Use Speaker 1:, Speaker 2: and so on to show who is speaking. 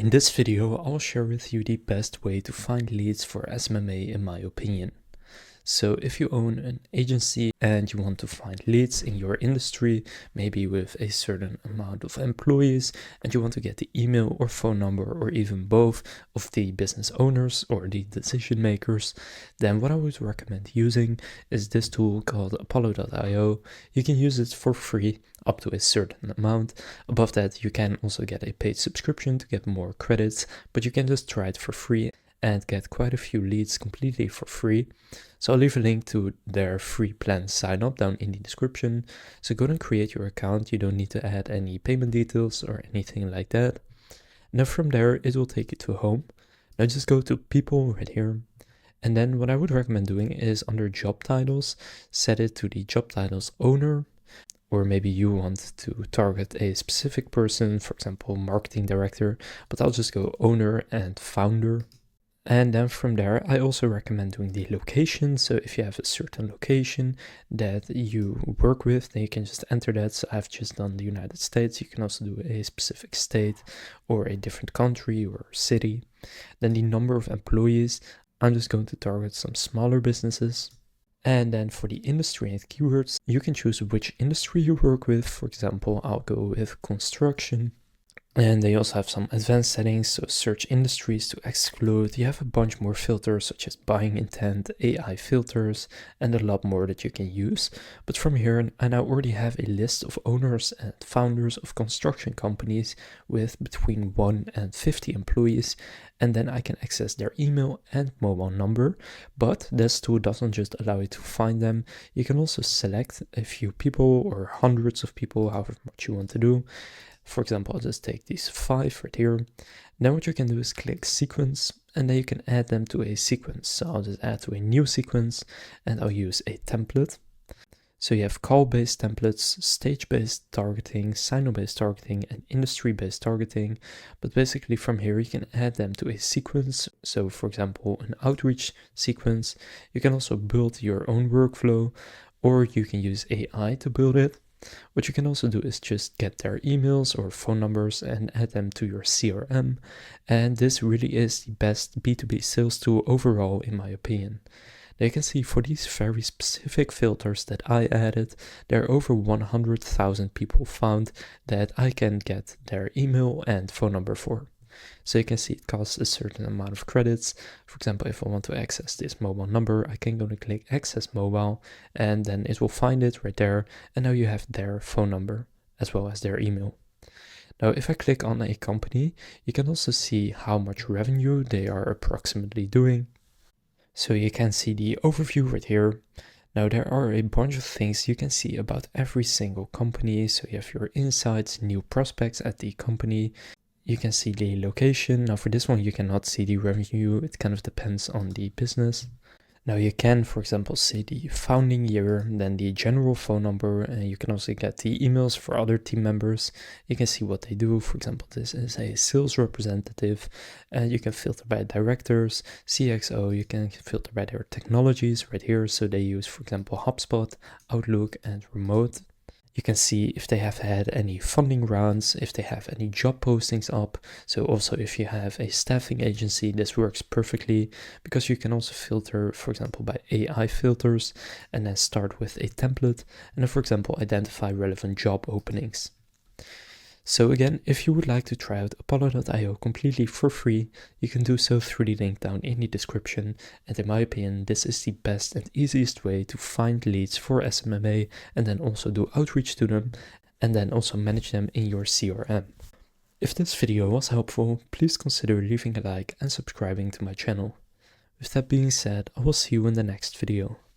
Speaker 1: In this video, I'll share with you the best way to find leads for SMMA in my opinion. So if you own an agency and you want to find leads in your industry, maybe with a certain amount of employees, and you want to get the email or phone number or even both of the business owners or the decision makers, then what I would recommend using is this tool called Apollo.io. You can use it for free up to a certain amount. Above that, you can also get a paid subscription to get more credits, but you can just try it for free and get quite a few leads completely for free. So I'll leave a link to their free plan sign up down in the description. So go and create your account. You don't need to add any payment details or anything like that. Now from there, it will take you to home. Now just go to people right here. And then what I would recommend doing is under job titles, set it to the job titles owner. Or maybe you want to target a specific person, for example, marketing director, but I'll just go owner and founder. And then from there, I also recommend doing the location. So if you have a certain location that you work with, then you can just enter that. So I've just done the United States. You can also do a specific state or a different country or city. Then the number of employees, I'm just going to target some smaller businesses. And then for the industry and keywords, you can choose which industry you work with. For example, I'll go with construction. And they also have some advanced settings, so search industries to exclude. You have a bunch more filters such as buying intent, AI filters, and a lot more that you can use. But from here, I now already have a list of owners and founders of construction companies with between 1 and 50 employees. And then I can access their email and mobile number. But this tool doesn't just allow you to find them. You can also select a few people or hundreds of people, however much you want to do. For example, I'll just take these 5 right here. Now what you can do is click sequence, and then you can add them to a sequence. So I'll just add to a new sequence, and I'll use a template. So you have call-based templates, stage-based targeting, signal-based targeting, and industry-based targeting. But basically from here, you can add them to a sequence. So for example, an outreach sequence. You can also build your own workflow, or you can use AI to build it. What you can also do is just get their emails or phone numbers and add them to your CRM. And this really is the best B2B sales tool overall, in my opinion. Now you can see for these very specific filters that I added, there are over 100,000 people found that I can get their email and phone number for. So you can see it costs a certain amount of credits. For example, if I want to access this mobile number, I can go and click access mobile, and then it will find it right there. And now you have their phone number as well as their email. Now, if I click on a company, you can also see how much revenue they are approximately doing. So you can see the overview right here. Now there are a bunch of things you can see about every single company. So you have your insights, new prospects at the company. You can see the location. Now for this one, you cannot see the revenue. It kind of depends on the business. Now you can, for example, see the founding year, then the general phone number, and you can also get the emails for other team members. You can see what they do. For example, this is a sales representative, and you can filter by directors, CXO, you can filter by their technologies right here. So they use, for example, HubSpot, Outlook, and Remote. You can see if they have had any funding rounds, if they have any job postings up. So also if you have a staffing agency, this works perfectly because you can also filter, for example, by AI filters and then start with a template and then, for example, identify relevant job openings. So again, if you would like to try out Apollo.io completely for free, you can do so through the link down in the description. And in my opinion, this is the best and easiest way to find leads for SMMA and then also do outreach to them and then also manage them in your CRM. If this video was helpful, please consider leaving a like and subscribing to my channel. With that being said, I will see you in the next video.